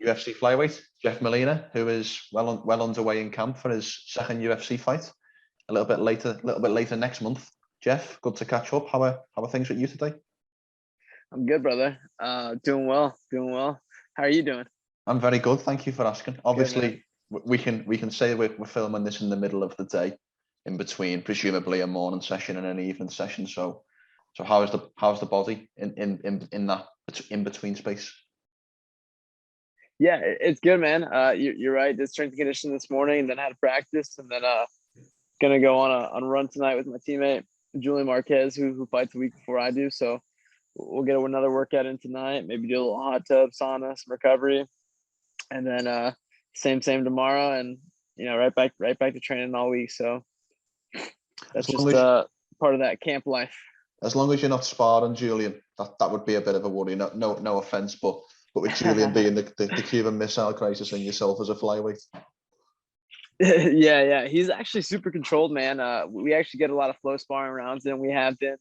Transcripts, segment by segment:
UFC flyweight, Jeff Molina, who is well underway in camp for his second UFC fight. A little bit later next month. Jeff, good to catch up. How are things with you today? I'm good, brother. Doing well. How are you doing? I'm very good. Thank you for asking. Obviously, we can say we're filming this in the middle of the day, in between presumably a morning session and an evening session. So how's the body in that in between space? Yeah, it's good, man. You're right. Did strength and conditioning this morning, and then had practice, and then gonna go on a run tonight with my teammate Julian Marquez, who fights a week before I do. So we'll get another workout in tonight. Maybe do a little hot tub, sauna, some recovery, and then same tomorrow, and right back to training all week. So that's just part of that camp life. As long as you're not sparring Julian, that would be a bit of a worry. No offense, but with Julian being the Cuban Missile Crisis and yourself as a flyweight. Yeah, he's actually super controlled, man. We actually get a lot of flow sparring rounds, and we have been.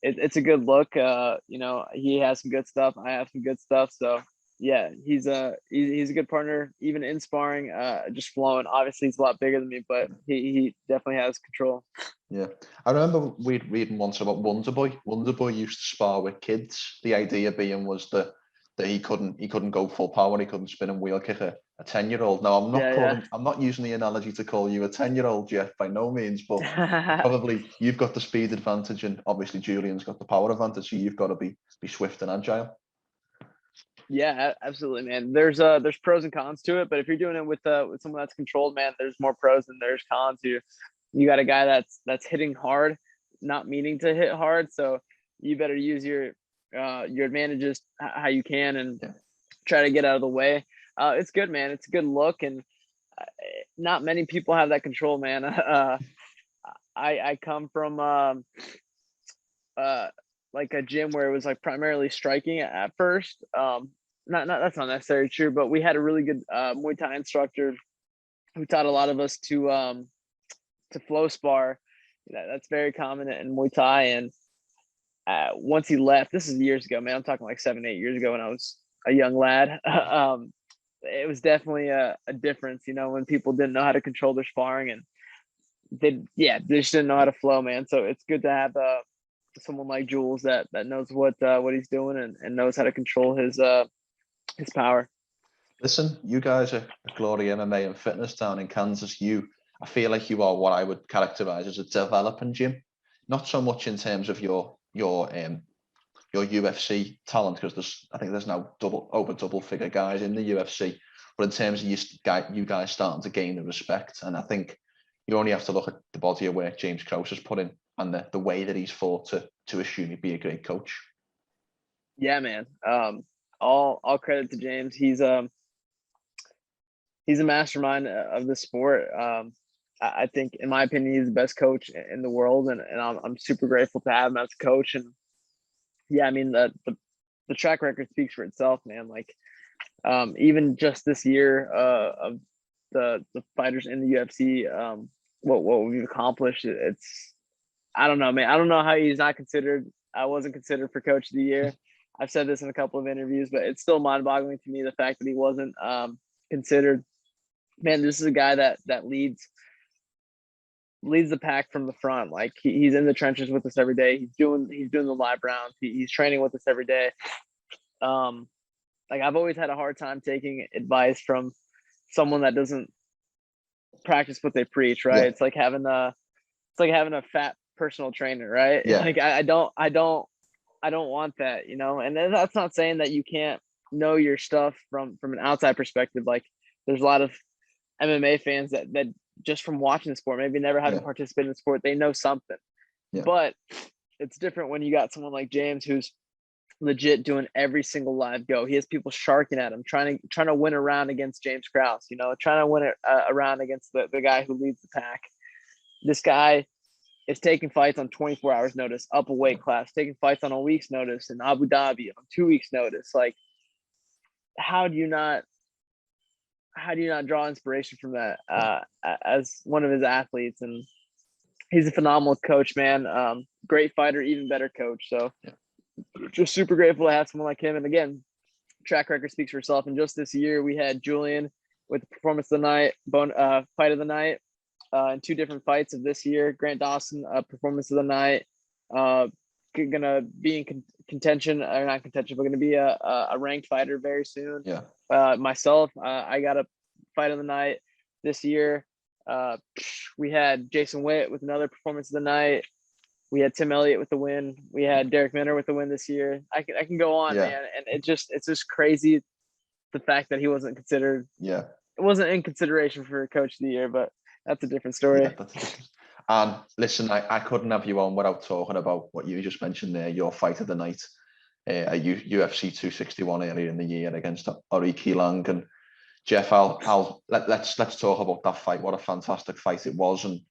It's a good look. He has some good stuff. I have some good stuff. So yeah, he's a good partner, even in sparring. Just flowing. Obviously, he's a lot bigger than me, but he definitely has control. Yeah, I remember reading once about Wonder Boy. Wonder Boy used to spar with kids. The idea being was that he couldn't go full power. He couldn't spin and wheel kick a 10-year-old. Now I'm not using the analogy to call you a 10-year-old, Jeff, by no means, but probably you've got the speed advantage, and obviously Julian's got the power advantage. So you've got to be swift and agile. Yeah, absolutely, man. There's pros and cons to it, but if you're doing it with someone that's controlled, man, there's more pros than there's cons. You got a guy that's hitting hard, not meaning to hit hard, so you better use your advantages how you can and try to get out of the way. It's good, man. It's a good look, and not many people have that control, man. I come from like a gym where it was like primarily striking at first. Not that's not necessarily true, but we had a really good Muay Thai instructor who taught a lot of us to flow spar. That's very common in Muay Thai. And once he left, this is years ago, man. I'm talking like 7-8 years ago when I was a young lad. It was definitely a difference, when people didn't know how to control their sparring, and they just didn't know how to flow, man. So it's good to have someone like Jules that knows what he's doing and knows how to control his power. Listen, you guys are Glory MMA and Fitness down in Kansas. I feel like you are what I would characterize as a developing gym, not so much in terms of your UFC talent, because I think there's now double figure guys in the UFC, but in terms of you guys starting to gain the respect, and I think you only have to look at the body of work James Krause has put in and the way that he's fought to assume he'd be a great coach. Yeah, man. All credit to James. He's a mastermind of the sport. I think, in my opinion, he's the best coach in the world, and I'm super grateful to have him as a coach. And yeah, I mean the track record speaks for itself, man. Like even just this year of the fighters in the UFC, what we've accomplished, it's I don't know, man. I don't know how he's not considered. I wasn't considered for coach of the year. I've said this in a couple of interviews, but it's still mind-boggling to me the fact that he wasn't considered. Man, this is a guy that leads the pack from the front. Like he's in the trenches with us every day. He's doing the live rounds. He's training with us every day. Like I've always had a hard time taking advice from someone that doesn't practice what they preach, right? Yeah. It's like having a fat personal trainer, right? Yeah. Like I don't want that, and that's not saying that you can't know your stuff from an outside perspective. Like there's a lot of MMA fans that just from watching the sport, maybe never having participated in the sport, they know something. Yeah. But it's different when you got someone like James who's legit doing every single live go. He has people sharking at him, trying to win a round against James Krause, trying to win a round against the guy who leads the pack. This guy is taking fights on 24 hours notice, up a weight class, taking fights on a week's notice in Abu Dhabi on 2 weeks notice. Like, how do you not draw inspiration from that as one of his athletes? And he's a phenomenal coach, man. Great fighter, even better coach. So just super grateful to have someone like him. And again, track record speaks for itself. And just this year, we had Julian with the performance of the night, fight of the night, in 2 different fights of this year. Grant Dawson, performance of the night, gonna be in contention, or not contention, but gonna be a ranked fighter very soon. Yeah. Myself, I got a fight of the night this year. We had Jason Witt with another performance of the night. We had Tim Elliott with the win. We had Derek Minner with the win this year. I can go on, man. And it's just crazy, the fact that he wasn't considered. Yeah. It wasn't in consideration for Coach of the Year, but that's a different story. Yeah, and listen, I couldn't have you on without talking about what you just mentioned there, your fight of the night at UFC 261 earlier in the year against Aori Qileng. And Jeff, let's talk about that fight. What a fantastic fight it was. And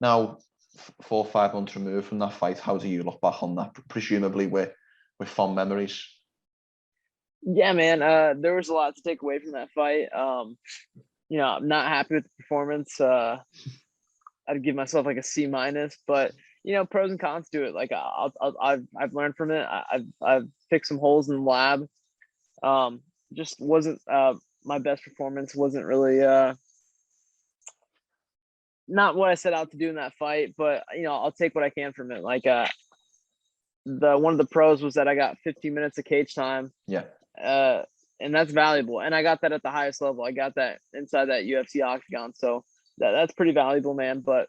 now, 4 or 5 months removed from that fight, how do you look back on that? Presumably with fond memories. Yeah, man. There was a lot to take away from that fight. You know, I'm not happy with the performance. I'd give myself like a C-, but you know, pros and cons to it. Like I've learned from it. I've fixed some holes in the lab. Just wasn't my best performance. Wasn't really not what I set out to do in that fight, but you know, I'll take what I can from it. Like one of the pros was that I got 15 minutes of cage time. Yeah. And that's valuable. And I got that at the highest level. I got that inside that UFC octagon. So that's pretty valuable, man. But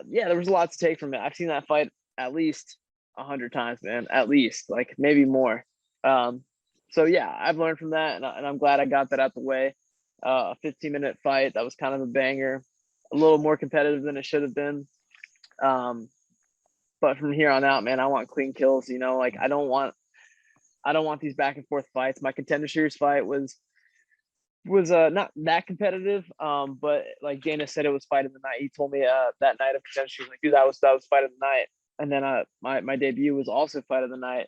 yeah, there was a lot to take from it. I've seen that fight at least 100 times, man, at least, like maybe more. So yeah, I've learned from that, and I'm glad I got that out the way. A 15-minute fight that was kind of a banger, a little more competitive than it should have been. But from here on out, man, I want clean kills. You know, like I don't want these back and forth fights. My Contender Series fight was not that competitive, but like Dana said, it was fight of the night. He told me that night of Contender Series, like, dude, that was fight of the night. And then my debut was also fight of the night.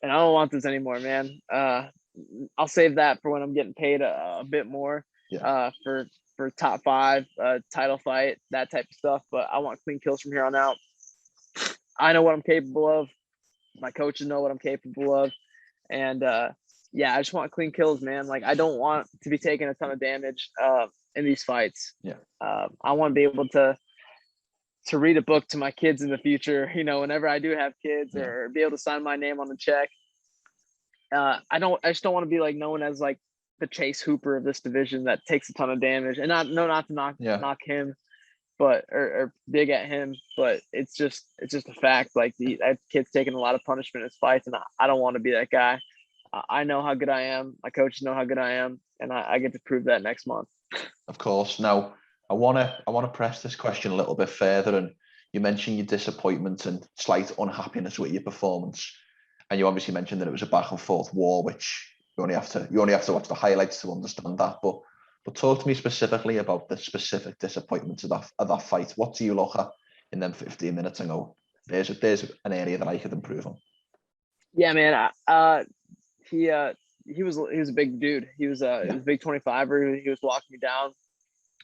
And I don't want this anymore, man. I'll save that for when I'm getting paid a bit more. Yeah. For top 5 title fight, that type of stuff. But I want clean kills from here on out. I know what I'm capable of. My coaches know what I'm capable of. And yeah, I just want clean kills, man. Like I don't want to be taking a ton of damage in these fights. Yeah. I want to be able to read a book to my kids in the future, you know, whenever I do have kids, or be able to sign my name on the check. I just don't want to be like known as like the Chase Hooper of this division that takes a ton of damage. And not to knock him, but or dig at him, but it's just a fact. Like that kid's taking a lot of punishment in his fights, and I don't want to be that guy. I know how good I am. My coaches know how good I am, and I get to prove that next month. Of course. Now, I wanna press this question a little bit further. And you mentioned your disappointment and slight unhappiness with your performance, and you obviously mentioned that it was a back and forth war, which you only have to watch the highlights to understand that. But talk to me specifically about the specific disappointments of that fight. What do you look at in them 15 minutes and go, there's an area that I could improve on? Yeah, man. He was a big dude. He was a big 25er. He was walking me down.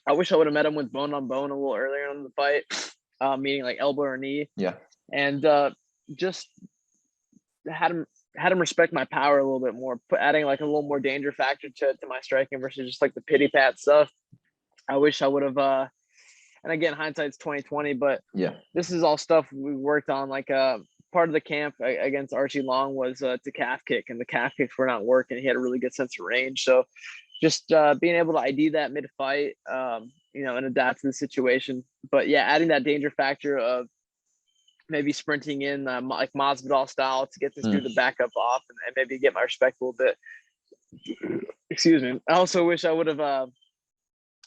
I wish I would have met him with bone on bone a little earlier in the fight, meaning like elbow or knee. Yeah. And just had him respect my power a little bit more, adding like a little more danger factor to my striking versus just like the pity pat stuff. I wish I would have. And again, hindsight's 2020, but yeah, this is all stuff we worked on. Like part of the camp against Archie Long was to calf kick, and the calf kicks were not working. He had a really good sense of range, so just being able to ID that mid fight, you know, and adapt to the situation. But yeah, adding that danger factor of maybe sprinting in like Masvidal style to get this dude to back up off and maybe get my respect a little bit. Excuse me. I also wish I would have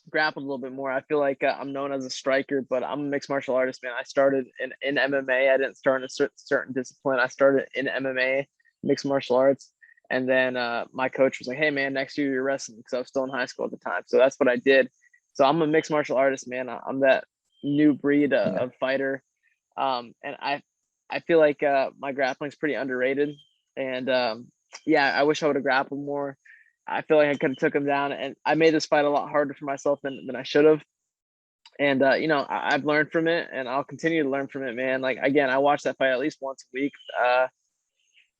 grappled a little bit more. I feel like I'm known as a striker, but I'm a mixed martial artist, man. I started in MMA. I didn't start in a certain discipline. I started in MMA, mixed martial arts. And then my coach was like, hey, man, next year you're wrestling, because I was still in high school at the time. So that's what I did. So I'm a mixed martial artist, man. I'm that new breed of fighter. And I feel like my grappling is pretty underrated. And yeah, I wish I would have grappled more. I feel like I could have took him down, and I made this fight a lot harder for myself than I should have. And you know, I've learned from it, and I'll continue to learn from it, man. Like again, I watch that fight at least once a week.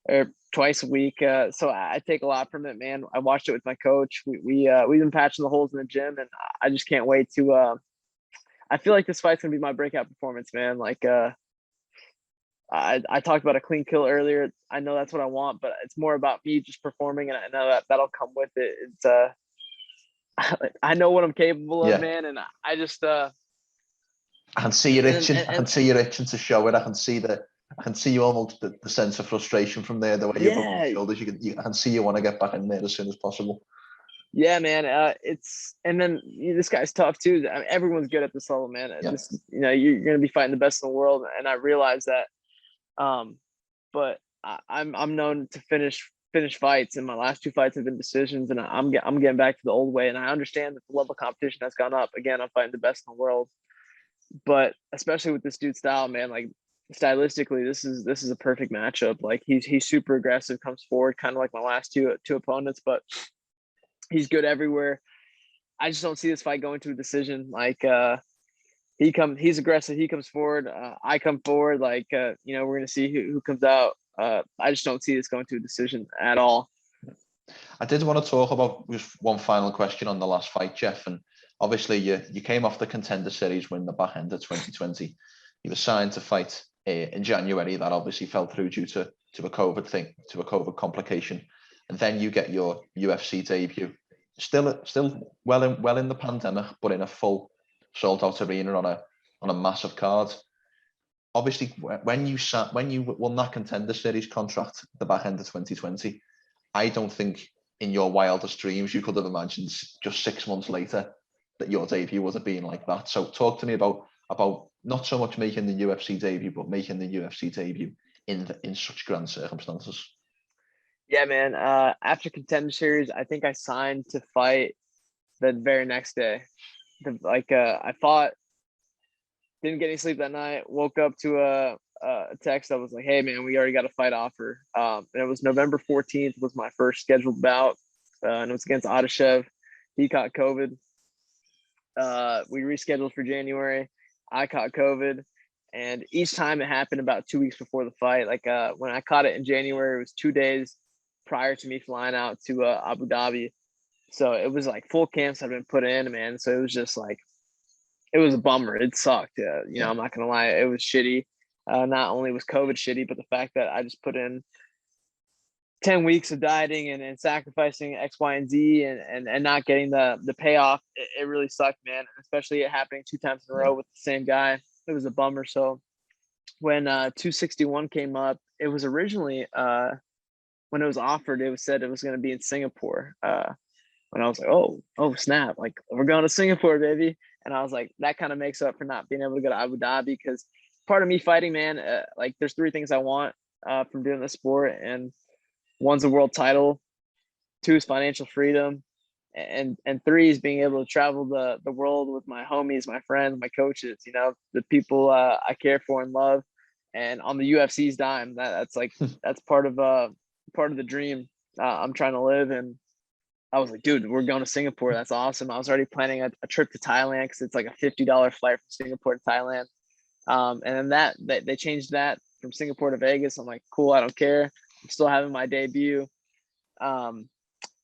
or twice a week. So I take a lot from it, man. I watched it with my coach. We've been patching the holes in the gym, and I just can't wait to. I feel like this fight's gonna be my breakout performance, man. Like I talked about a clean kill earlier. I know that's what I want, but it's more about me just performing, and I know that that'll come with it. It's I know what I'm capable of, man, and I just I can see you itching. I can see you itching to show it. I can see you almost the sense of frustration from there, the way you're rubbing your shoulders. I can see you want to get back in there as soon as possible. Yeah, man. And then this guy's tough too. I mean, everyone's good at this level, man. This, you're gonna be fighting the best in the world, and I realize that. But I'm known to finish fights, and my last 2 fights have been decisions, and I'm getting back to the old way. And I understand that the level of competition has gone up. Again, I'm fighting the best in the world, but especially with this dude's style, man, like stylistically, this is a perfect matchup. Like he's super aggressive, comes forward, kind of like my last two opponents, but he's good everywhere. I just don't see this fight going to a decision. Like he's aggressive, he comes forward, I come forward. Like we're gonna see who comes out. I just don't see this going to a decision at all. I did want to talk about just one final question on the last fight, Jeff. And obviously, you came off the Contender Series win the back end of 2020. You were signed to fight in January. That obviously fell through due to a COVID complication. And then you get your UFC debut. Still well in the pandemic, but in a full sold out arena on a massive card. Obviously, when you won that Contender Series contract at the back end of 2020, I don't think in your wildest dreams you could have imagined just 6 months later that your debut would have been like that. So talk to me about not so much making the UFC debut, but making the UFC debut in such grand circumstances. Yeah, man. After Contender Series, I think I signed to fight the very next day. I fought, didn't get any sleep that night, woke up to a text that was like, hey man, we already got a fight offer. And it was November 14th was my first scheduled bout. And it was against Adeshev. He caught COVID. We rescheduled for January. I caught COVID. And each time it happened about 2 weeks before the fight. Like when I caught it in January, it was 2 days prior to me flying out to Abu Dhabi. So it was like full camps had been put in, man. So it was just like, it was a bummer. It sucked. I'm not gonna lie, it was shitty. Not only was COVID shitty, but the fact that I just put in 10 weeks of dieting and sacrificing X, Y, and Z and not getting the payoff, it really sucked, man. Especially it happening 2 times in a row with the same guy. It was a bummer. So when 261 came up, it was originally when it was offered, it was said it was going to be in Singapore. When I was like, oh snap, like we're going to Singapore, baby. And I was like, that kind of makes up for not being able to go to Abu Dhabi, because part of me fighting, man, like there's 3 things I want from doing this sport, and one's a world title, 2 is financial freedom, and 3 is being able to travel the world with my homies, my friends, my coaches, the people I care for and love, and on the UFC's dime. That's like that's part of the dream I'm trying to live. And I was like, dude, we're going to Singapore. That's awesome. I was already planning a trip to Thailand, because it's like a $50 flight from Singapore to Thailand. And then they changed that from Singapore to Vegas. I'm like, cool, I don't care. I'm still having my debut. And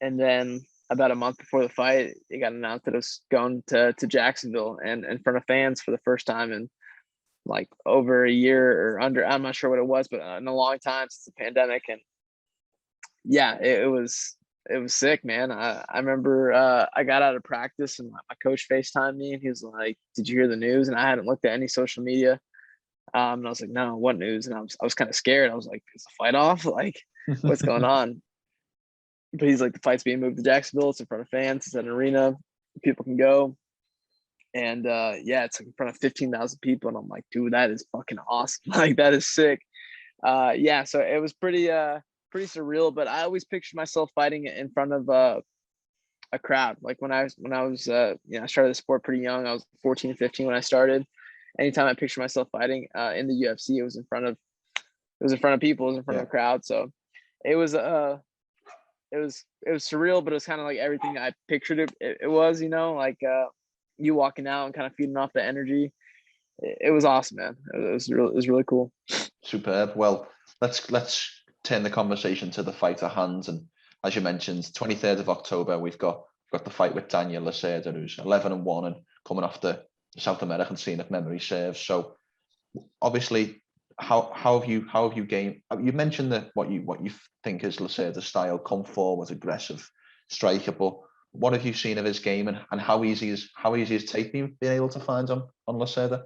then about a month before the fight, it got announced that it was going to Jacksonville and in front of fans for the first time in like over a year or under. I'm not sure what it was, but in a long time since the pandemic. And yeah, it was sick, man. I remember I got out of practice and my coach FaceTimed me and he was like, did you hear the news? And I hadn't looked at any social media. And I was like, no, what news? And I was kind of scared. I was like, is the fight off? Like, what's going on? But he's like, the fight's being moved to Jacksonville. It's in front of fans. It's an arena. People can go. And it's like in front of 15,000 people. And I'm like, dude, that is fucking awesome. Like, that is sick. So it was pretty surreal, but I always pictured myself fighting in front of a crowd. Like when I was I started the sport pretty young. I was 14, 15 when I started. Anytime I pictured myself fighting in the UFC, it was in front of people, it was in front of a crowd. So it was surreal, but it was kind of like everything I pictured it was, like you walking out and kind of feeding off the energy. It was awesome, man. It was really cool. Superb. Well, let's turn the conversation to the fight at hand. And as you mentioned, 23rd of October, we've got the fight with Daniel Lacerda, who's 11-1 and coming off the South American scene, if memory serves. So obviously, how have you gained? You mentioned that what you think is Lacerda's style: come forward, aggressive striker. But what have you seen of his game, and how easy is tape being able to find on Lacerda?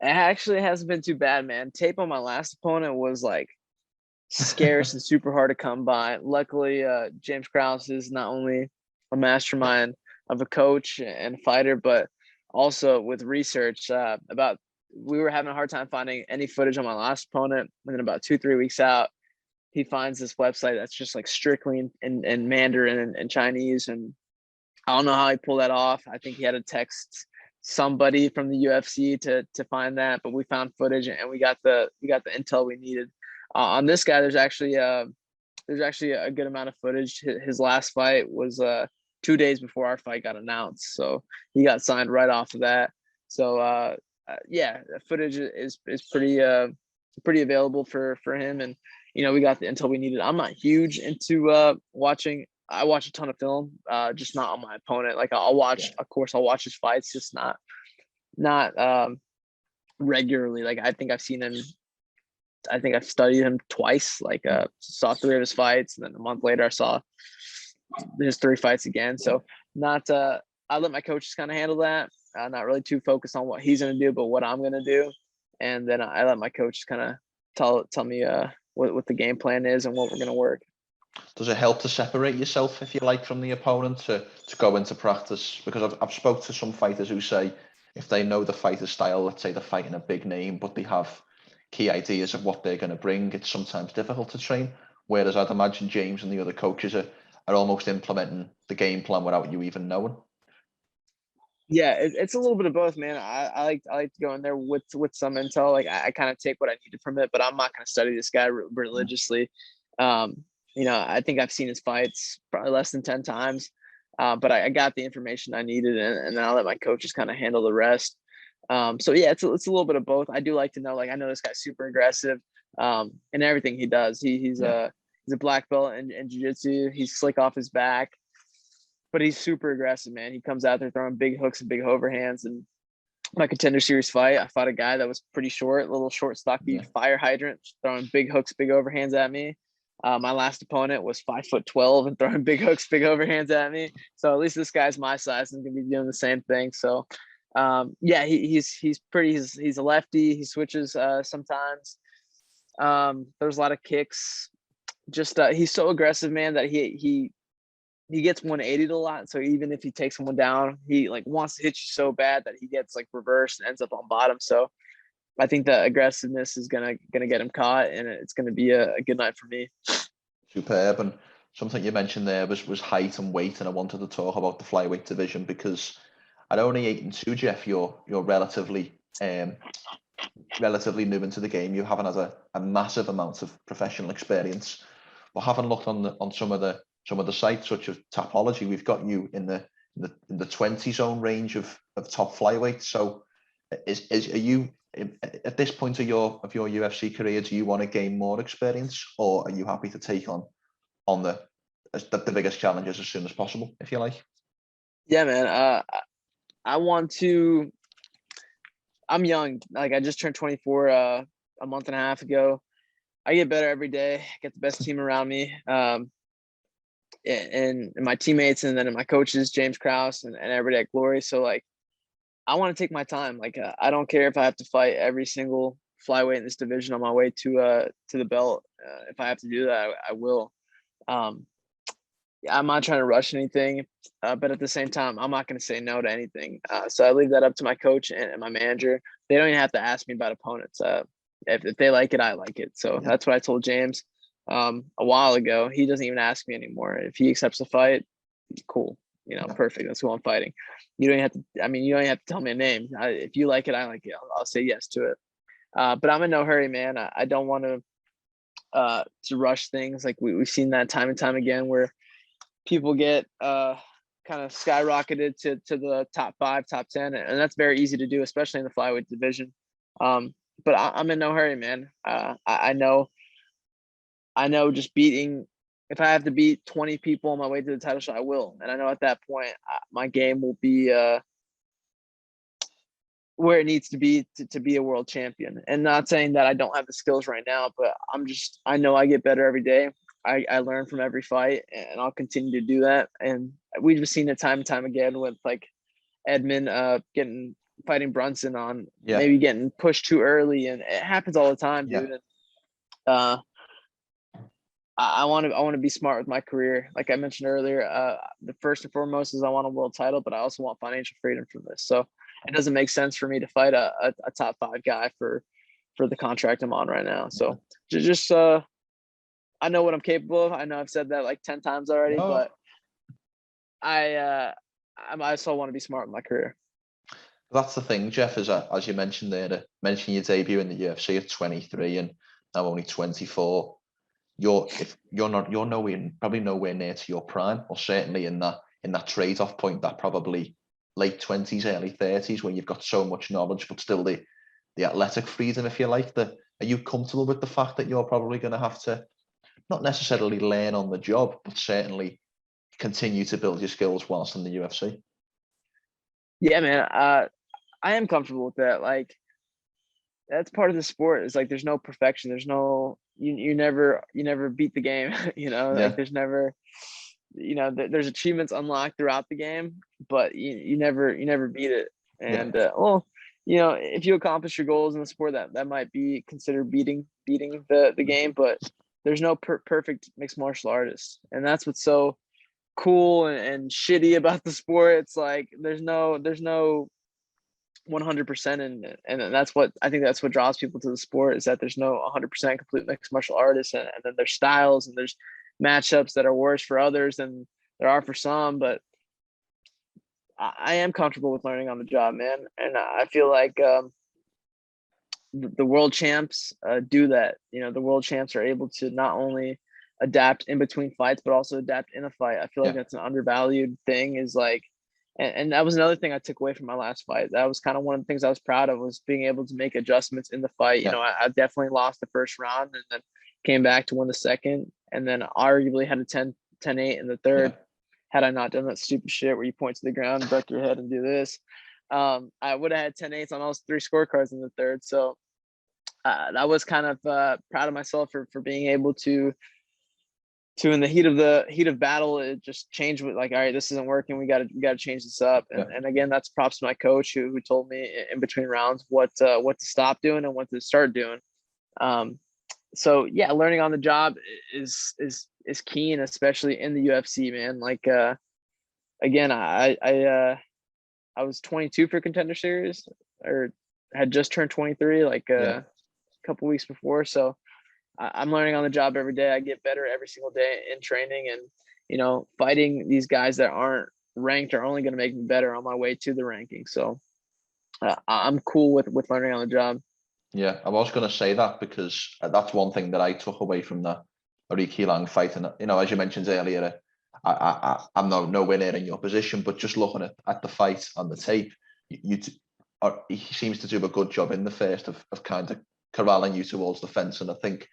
It actually hasn't been too bad, man. Tape on my last opponent was like scarce and super hard to come by. Luckily, James Krause is not only a mastermind of a coach and a fighter, but also with research about. We were having a hard time finding any footage on my last opponent. And then about 2-3 weeks out, he finds this website that's just like strictly in Mandarin and Chinese. And I don't know how he pulled that off. I think he had to text somebody from the UFC to find that, but we found footage and we got the intel we needed. On this guy, there's actually a good amount of footage. His last fight was 2 days before our fight got announced, so he got signed right off of that. So yeah, footage is pretty available for him, and we got the intel we needed. I'm not huge into watching. I watch a ton of film, just not on my opponent. Like I'll watch, of course, I'll watch his fights, just not regularly. Like I think I've seen him. I think I've studied him twice. Like saw 3 of his fights, and then a month later I saw his 3 fights again. So not. I let my coaches kind of handle that. Not really too focused on what he's going to do, but what I'm going to do. And then I let my coaches kind of tell me what the game plan is and what we're going to work. Does it help to separate yourself, if you like, from the opponent to go into practice? Because I've spoke to some fighters who say if they know the fighter's style, let's say they're fighting a big name, but they have key ideas of what they're going to bring, it's sometimes difficult to train. Whereas I'd imagine James and the other coaches are almost implementing the game plan without you even knowing. Yeah, it's a little bit of both, man. I like to go in there with some intel. Like I kind of take what I needed from it, but I'm not going to study this guy religiously. I think I've seen his fights probably less than 10 times, but I got the information I needed, and then I'll let my coaches kind of handle the rest. So yeah, it's a little bit of both. I do like to know, like I know this guy's super aggressive, in everything he does. He's a black belt in jiu-jitsu. He's slick off his back, but he's super aggressive, man. He comes out there throwing big hooks and big overhands. And my Contender Series fight, I fought a guy that was pretty short, little short, stocky fire hydrant, throwing big hooks, big overhands at me. My last opponent was 5'12" and throwing big hooks, big overhands at me. So at least this guy's my size and gonna be doing the same thing. So yeah, he's a lefty. He switches sometimes. There's a lot of kicks. Just he's so aggressive, man, that he gets 180'd a lot. So even if he takes someone down, he like wants to hit you so bad that he gets like reversed and ends up on bottom. So I think the aggressiveness is gonna get him caught, and it's gonna be a good night for me. Superb. And something you mentioned there was height and weight, and I wanted to talk about the flyweight division because at only 8-2, Jeff, you're relatively new into the game. You haven't had a massive amount of professional experience, but having looked on some of the sites such as Tapology, we've got you in the 20 zone range of top flyweight. So are you at this point of your UFC career, do you want to gain more experience, or are you happy to take on the biggest challenges as soon as possible, if you like? Yeah, man. I want to. I'm young. Like I just turned 24 a month and a half ago. I get better every day. Get the best team around me, and my teammates, and then my coaches, James Krause and Everyday Glory. So like, I want to take my time. Like I don't care if I have to fight every single flyweight in this division on my way to the belt. If I have to do that, I will. I'm not trying to rush anything, but at the same time, I'm not going to say no to anything. So I leave that up to my coach and my manager. They don't even have to ask me about opponents. If they like it, I like it. So that's what I told James a while ago. He doesn't even ask me anymore. If he accepts the fight, cool. Perfect. That's who I'm fighting. You don't have to. I mean, you don't have to tell me a name. If you like it, I like it. I'll say yes to it. But I'm in no hurry, man. I don't want to rush things. Like we've seen that time and time again where people get kind of skyrocketed to the top 5, top 10, and that's very easy to do, especially in the flyweight division. But I'm in no hurry, man. I know I know just if I have to beat 20 people on my way to the title shot, I will. And I know at that point, my game will be where it needs to be be a world champion. And not saying that I don't have the skills right now, but I know I get better every day. I learn from every fight, and I'll continue to do that. And we've just seen it time and time again with like Edmund fighting Brunson on maybe getting pushed too early, and it happens all the time, dude. And I want to be smart with my career. Like I mentioned earlier, the first and foremost is I want a world title, but I also want financial freedom from this. So it doesn't make sense for me to fight a top 5 guy for the contract I'm on right now. So just I know what I'm capable of. I know I've said that like 10 times already, but I still want to be smart with my career. That's the thing, Jeff, is as you mentioned there, mention your debut in the UFC at 23 and now only 24. You're probably nowhere near to your prime, or certainly in that trade-off point, that probably late 20s, early 30s, when you've got so much knowledge, but still the athletic freedom, if you like. Are you comfortable with the fact that you're probably going to have to not necessarily learn on the job, but certainly continue to build your skills whilst in the UFC? Yeah, man. I am comfortable with that. Like, that's part of the sport. It's like there's no perfection. There's no you never beat the game. Like there's never there's achievements unlocked throughout the game, but you never beat it. And if you accomplish your goals in the sport, that might be considered beating the game, but there's no perfect mixed martial artist. And that's what's so cool and shitty about the sport. It's like there's no 100%, and that's what I think that's what draws people to the sport, is that there's no 100% complete mixed martial artists, and then there's styles and there's matchups that are worse for others than there are for some. But I am comfortable with learning on the job, man, and I feel like the world champs do that. The world champs are able to not only adapt in between fights but also adapt in a fight. I feel like that's an undervalued thing, is like, and that was another thing I took away from my last fight. That was kind of one of the things I was proud of, was being able to make adjustments in the fight. I definitely lost the first round and then came back to win the second, and then arguably had a 10-8 in the third. Had I not done that stupid shit where you point to the ground, duck your head and do this, I would have had 10-8s on all 3 scorecards in the third. So I was kind of proud of myself for being able to in the heat of battle, it just changed with like, all right, this isn't working. We got to change this up. And again, that's props to my coach who told me in between rounds what to stop doing and what to start doing. So yeah, learning on the job is key, and especially in the UFC, man. Like again, I was 22 for Contender Series, or had just turned 23 like a couple weeks before. So I'm learning on the job every day. I get better every single day in training, and fighting these guys that aren't ranked are only going to make me better on my way to the ranking. So I'm cool with learning on the job. Yeah, I was going to say that, because that's one thing that I took away from the Aori Qileng fight. And as you mentioned earlier, I'm nowhere near in your position, but just looking at the fight on the tape, he seems to do a good job in the first of kind of corralling you towards the fence. And I think,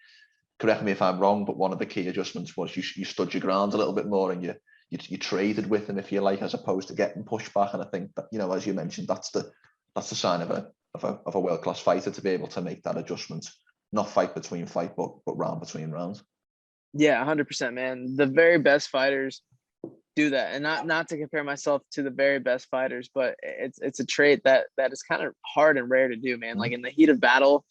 correct me if I'm wrong, but one of the key adjustments was you stood your ground a little bit more, and you traded with him, if you like, as opposed to getting pushed back. And I think that, as you mentioned, that's the sign of a world-class fighter, to be able to make that adjustment, not fight between fight, but round between rounds. Yeah, 100%, man. The very best fighters do that, and not to compare myself to the very best fighters, but it's a trait that is kind of hard and rare to do, man. Like in the heat of battle,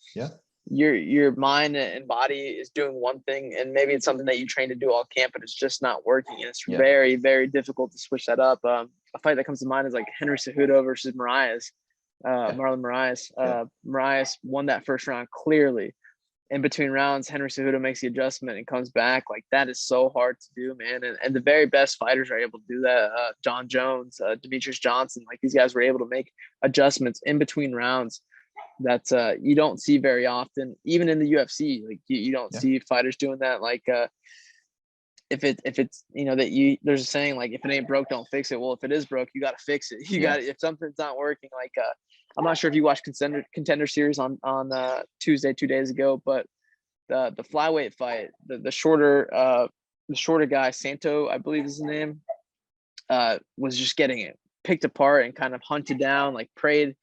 your mind and body is doing one thing, and maybe it's something that you train to do all camp, but it's just not working, and it's very, very difficult to switch that up. A fight that comes to mind is like Henry Cejudo versus Moraes, Marlon Moraes. Moraes won that first round clearly. In between rounds, Henry Cejudo makes the adjustment and comes back. Like, that is so hard to do, man. And the very best fighters are able to do that. John Jones, Demetrius Johnson, like, these guys were able to make adjustments in between rounds that you don't see very often, even in the UFC. Like, you don't see fighters doing that. Like, if it's there's a saying, like, if it ain't broke, don't fix it. Well, if it is broke, you got to fix it. If something's not working, like, I'm not sure if you watched Contender Series on Tuesday, 2 days ago, but the flyweight fight, the shorter guy, Santo, I believe is his name, was just getting it picked apart and kind of hunted down, like preyed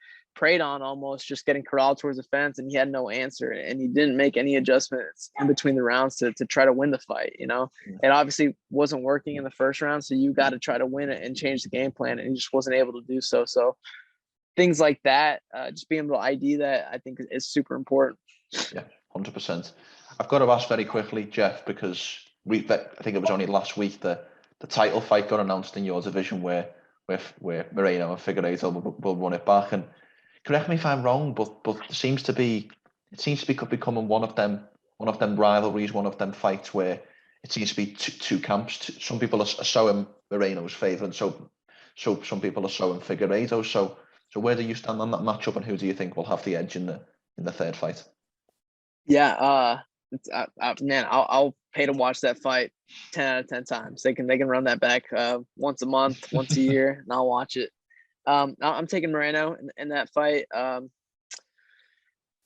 on, almost just getting corralled towards the fence, and he had no answer, and he didn't make any adjustments in between the rounds to try to win the fight. It obviously wasn't working in the first round, so you got to try to win it and change the game plan, and he just wasn't able to do so. So things like that, just being able to ID that, I think is super important. Yeah, 100%. I've got to ask very quickly, Jeff, because I think it was only last week that the title fight got announced in your division where Moreno and Figueiredo will run it back. And correct me if I'm wrong, but it seems to be becoming one of them rivalries, one of them fights where it seems to be two camps. Some people are showing Moreno's favour, and so some people are showing Figueiredo. So where do you stand on that matchup, and who do you think will have the edge in the third fight? Yeah, man, I'll pay to watch that fight 10 out of 10 times. They can run that back once a month, once a year, and I'll watch it. I'm taking Moreno in that fight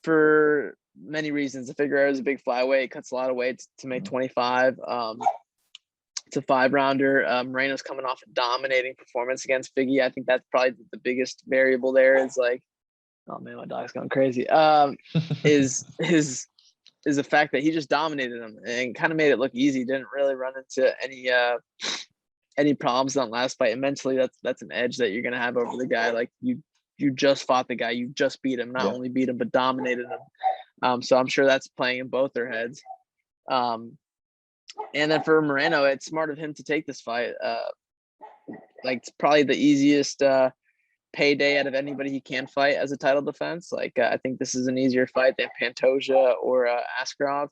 for many reasons. Figueiredo is a big flyweight, cuts a lot of weight to make 25. It's a 5-rounder. Moreno's coming off a dominating performance against Figgy. I think that's probably the biggest variable there. Is like, oh man, my dog's going crazy. Is the fact that he just dominated him and kind of made it look easy. Didn't really run into any problems in that last fight. And mentally, that's an edge that you're gonna have over the guy. Like you just fought the guy, you just beat him, not only beat him but dominated him. So I'm sure that's playing in both their heads. And then for Moreno, it's smart of him to take this fight. Like it's probably the easiest payday out of anybody he can fight as a title defense. Like I think this is an easier fight than Pantoja or Askarov.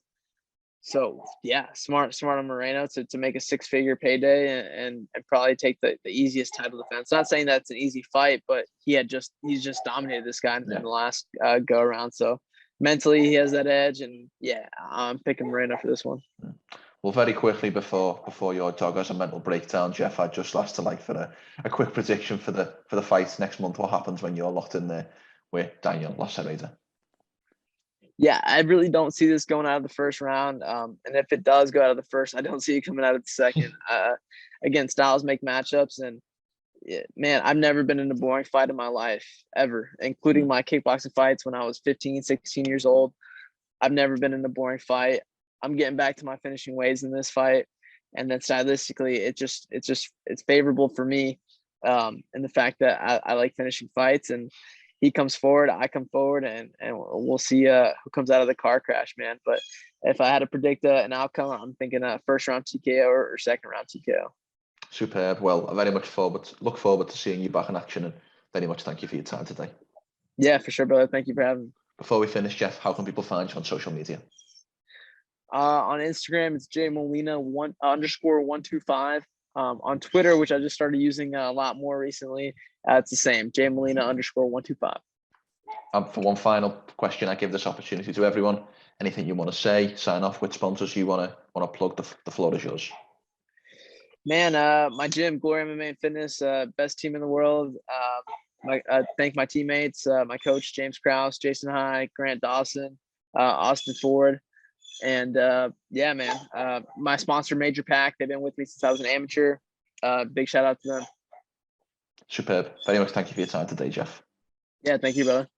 So yeah, smart on Moreno to make a 6-figure payday and probably take the easiest title defense. Not saying that's an easy fight, but he's just dominated this guy in the last go around. So mentally he has that edge, and yeah, I'm picking Moreno for this one. Well, very quickly before your dog has a mental breakdown, Jeff, I'd just ask for a quick prediction for the fight next month. What happens when you're locked in there with Daniel Lacerda? Yeah, I really don't see this going out of the first round. And if it does go out of the first, I don't see it coming out of the second. Again, styles make matchups, and man, I've never been in a boring fight in my life ever, including my kickboxing fights when I was 15, 16 years old. I've never been in a boring fight. I'm getting back to my finishing ways in this fight, and then stylistically, it's favorable for me, and the fact that I like finishing fights, and he comes forward, I come forward, and we'll see who comes out of the car crash, man. But if I had to predict an outcome, I'm thinking first round TKO or second round TKO. Superb. Well, I very much look forward to seeing you back in action, and very much thank you for your time today. Yeah, for sure, brother. Thank you for having me. Before we finish, Jeff, how can people find you on social media? On Instagram, it's jmolina _125. On Twitter, which I just started using a lot more recently, it's the same, jmolina _125. For one final question, I give this opportunity to everyone. Anything you want to say, sign off with, sponsors you want to plug, the floor is yours. Man, my gym, Glory MMA and Fitness, best team in the world. Thank my teammates, my coach, James Krause, Jason High, Grant Dawson, Austin Ford. And yeah, man, my sponsor, Major Pack, they've been with me since I was an amateur. Big shout out to them. Superb. Very much thank you for your time today, Jeff. Yeah, thank you, brother.